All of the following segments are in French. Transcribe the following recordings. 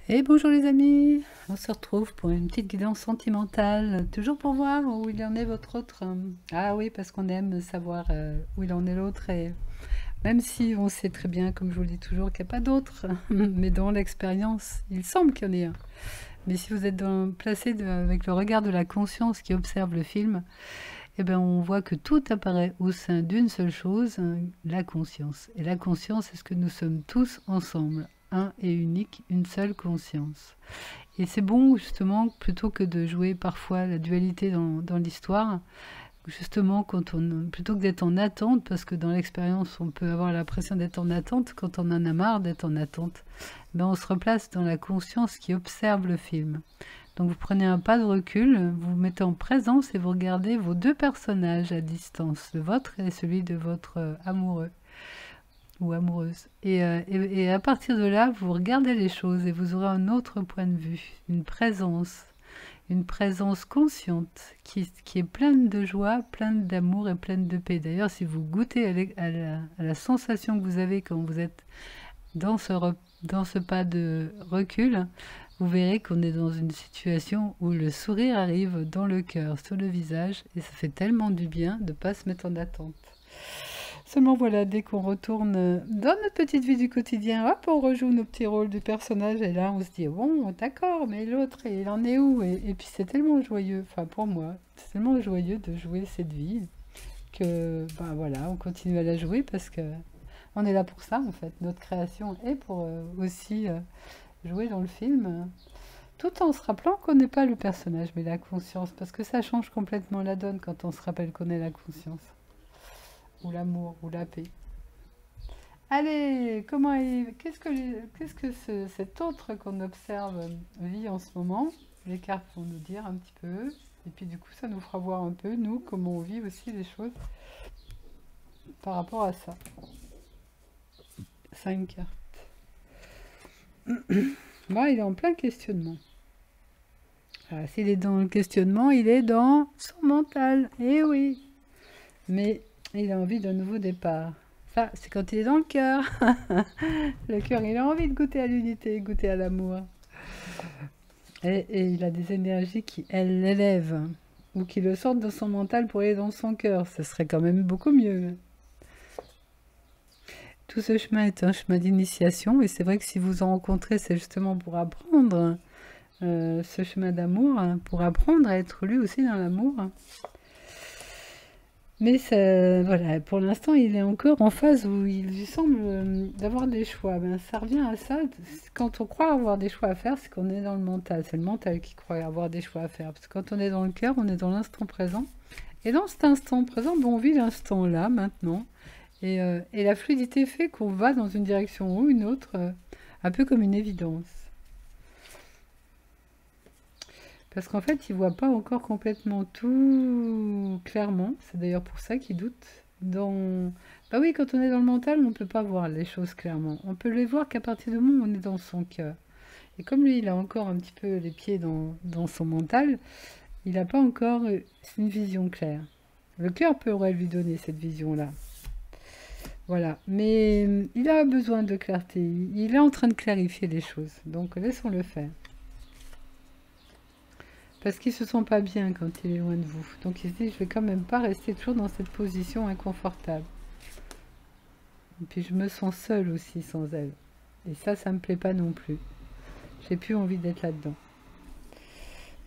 Et bonjour les amis, on se retrouve pour une petite guidance sentimentale, toujours pour voir où il en est votre autre. Ah oui, parce qu'on aime savoir où il en est l'autre, et même si on sait très bien, comme je vous le dis toujours, qu'il n'y a pas d'autre, mais dans l'expérience, il semble qu'il y en ait un. Mais si vous êtes placé avec le regard de la conscience qui observe le film, eh ben on voit que tout apparaît au sein d'une seule chose, la conscience. Et la conscience, c'est ce que nous sommes tous ensemble, un et unique, une seule conscience. Et c'est bon, justement, plutôt que de jouer parfois la dualité dans l'histoire, justement, plutôt que d'être en attente, parce que dans l'expérience, on peut avoir l'impression d'être en attente, quand on en a marre d'être en attente, ben on se replace dans la conscience qui observe le film. Donc vous prenez un pas de recul, vous vous mettez en présence et vous regardez vos deux personnages à distance, le vôtre et celui de votre amoureux ou amoureuse. Et à partir de là, vous regardez les choses et vous aurez un autre point de vue, une présence consciente qui est pleine de joie, pleine d'amour et pleine de paix. D'ailleurs, si vous goûtez à la sensation que vous avez quand vous êtes dans ce pas de recul, vous verrez qu'on est dans une situation où le sourire arrive dans le cœur, sur le visage, et ça fait tellement du bien de ne pas se mettre en attente. Seulement voilà, dès qu'on retourne dans notre petite vie du quotidien, hop, on rejoue nos petits rôles du personnage, et là on se dit, bon, d'accord, mais l'autre, il en est où? Et puis c'est tellement joyeux, enfin pour moi, c'est tellement joyeux de jouer cette vie, que ben voilà, on continue à la jouer parce que on est là pour ça en fait. Notre création est pour aussi jouer dans le film, tout en se rappelant qu'on n'est pas le personnage, mais la conscience, parce que ça change complètement la donne quand on se rappelle qu'on est la conscience, ou l'amour, ou la paix. Allez, qu'est-ce que cet autre qu'on observe vit en ce moment? Les cartes vont nous dire un petit peu, et puis du coup ça nous fera voir un peu, nous, comment on vit aussi les choses par rapport à ça. 5 cartes. Moi, il est en plein questionnement. Ah, s'il est dans le questionnement, il est dans son mental. Eh oui. Mais il a envie d'un nouveau départ. Ça, c'est quand il est dans le cœur. Le cœur, il a envie de goûter à l'unité, goûter à l'amour. Et il a des énergies qui, elles, l'élèvent. Ou qui le sortent de son mental pour aller dans son cœur. Ce serait quand même beaucoup mieux. Tout ce chemin est un chemin d'initiation. Et c'est vrai que si vous en rencontrez, c'est justement pour apprendre ce chemin d'amour, pour apprendre à être lui aussi dans l'amour. Mais ça, voilà, pour l'instant, il est encore en phase où il lui semble d'avoir des choix. Ben, ça revient à ça. Quand on croit avoir des choix à faire, c'est qu'on est dans le mental. C'est le mental qui croit avoir des choix à faire. Parce que quand on est dans le cœur, on est dans l'instant présent. Et dans cet instant présent, ben, on vit l'instant là, maintenant. Et la fluidité fait qu'on va dans une direction ou une autre, un peu comme une évidence. Parce qu'en fait, il voit pas encore complètement tout clairement. C'est d'ailleurs pour ça qu'il doute. Bah oui, quand on est dans le mental, on ne peut pas voir les choses clairement. On peut les voir qu'à partir du moment où on est dans son cœur. Et comme lui, il a encore un petit peu les pieds dans son mental, il n'a pas encore une vision claire. Le cœur pourrait lui donner cette vision-là. Voilà. Mais il a besoin de clarté. Il est en train de clarifier les choses. Donc laissons-le faire. Parce qu'il se sent pas bien quand il est loin de vous. Donc il se dit, je vais quand même pas rester toujours dans cette position inconfortable. Et puis je me sens seule aussi sans elle. Et ça me plaît pas non plus. J'ai plus envie d'être là-dedans.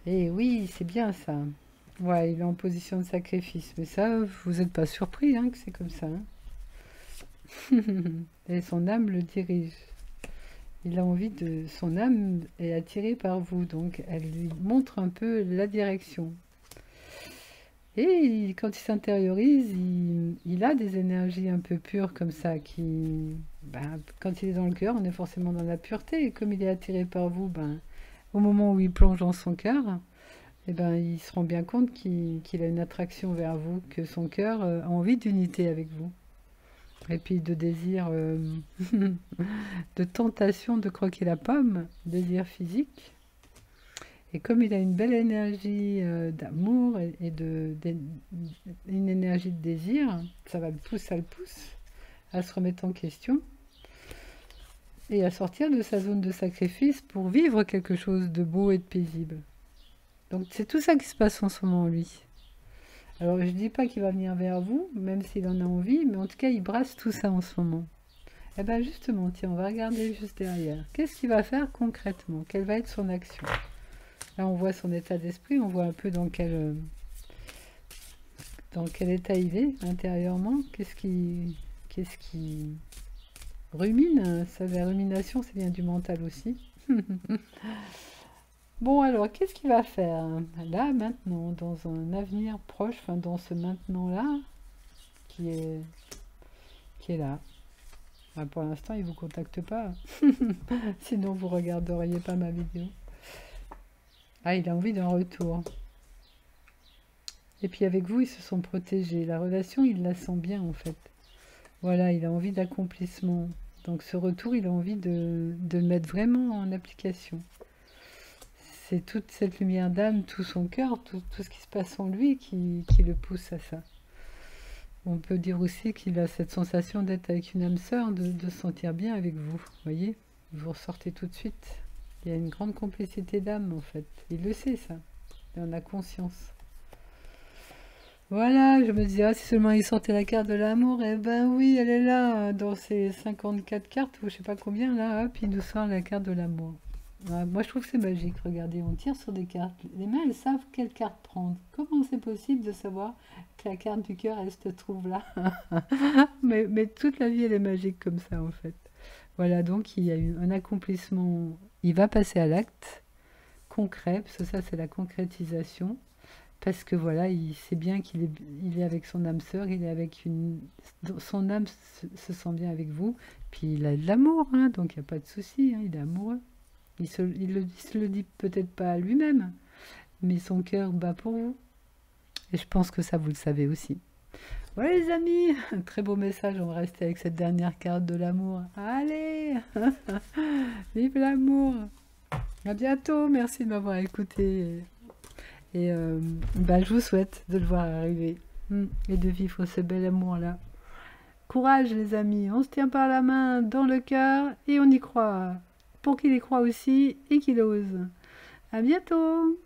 Et oui, c'est bien ça. Ouais, il est en position de sacrifice. Mais ça, vous n'êtes pas surpris hein, que c'est comme ça. Hein. Et son âme le dirige. Il a envie de... Son âme est attirée par vous. Donc elle lui montre un peu la direction. Et quand il s'intériorise, il a des énergies un peu pures comme ça, ben, quand il est dans le cœur, on est forcément dans la pureté. Et comme il est attiré par vous, ben, au moment où il plonge dans son cœur, eh ben, il se rend bien compte qu'il a une attraction vers vous, que son cœur a envie d'unité avec vous. Et puis de désir, de tentation de croquer la pomme, désir physique. Et comme il a une belle énergie d'amour une énergie de désir, ça le pousse à se remettre en question. et à sortir de sa zone de sacrifice pour vivre quelque chose de beau et de paisible. Donc c'est tout ça qui se passe en ce moment, lui. Alors je dis pas qu'il va venir vers vous, même s'il en a envie, mais en tout cas il brasse tout ça en ce moment. Et bien justement, tiens, on va regarder juste derrière. Qu'est-ce qu'il va faire concrètement? Quelle va être son action? Là on voit son état d'esprit, on voit un peu dans quel état il est intérieurement. Qu'est-ce qui rumine? Ça, la rumination, ça vient du mental aussi. Bon, alors, qu'est-ce qu'il va faire là, maintenant, dans un avenir proche, enfin, dans ce maintenant-là, qui est, qui est là? Ah, pour l'instant, il ne vous contacte pas. Sinon, vous regarderiez pas ma vidéo. Ah, il a envie d'un retour. Et puis, avec vous, ils se sont protégés. La relation, il la sent bien, en fait. Voilà, il a envie d'accomplissement. Donc, ce retour, il a envie de le mettre vraiment en application. C'est toute cette lumière d'âme, tout son cœur, tout ce qui se passe en lui qui le pousse à ça. On peut dire aussi qu'il a cette sensation d'être avec une âme sœur, de se sentir bien avec vous. Vous voyez, vous ressortez tout de suite. Il y a une grande complicité d'âme en fait. Il le sait ça. Il en a conscience. Voilà, je me disais, ah, si seulement il sortait la carte de l'amour, eh ben oui, elle est là, dans ces 54 cartes, ou je sais pas combien, là, hop, il nous sort la carte de l'amour. Ouais, moi, je trouve que c'est magique. Regardez, on tire sur des cartes. Les mains, elles savent quelle carte prendre. Comment c'est possible de savoir que la carte du cœur, elle se trouve là? Mais toute la vie, elle est magique comme ça, en fait. Voilà, donc il y a eu un accomplissement. Il va passer à l'acte concret, parce que ça, c'est la concrétisation. Parce que voilà, il sait bien il est avec son âme sœur, il est avec une... Son âme se sent bien avec vous. Puis il a de l'amour, hein, donc il n'y a pas de souci, hein, il est amoureux. Se le dit peut-être pas à lui-même, mais son cœur bat pour vous. Et je pense que ça, vous le savez aussi. Voilà les amis, un très beau message, on va rester avec cette dernière carte de l'amour. Allez, vive l'amour. À bientôt, merci de m'avoir écouté. Et je vous souhaite de le voir arriver et de vivre ce bel amour-là. Courage les amis, on se tient par la main dans le cœur et on y croit. Pour qu'il y croit aussi et qu'il ose. À bientôt!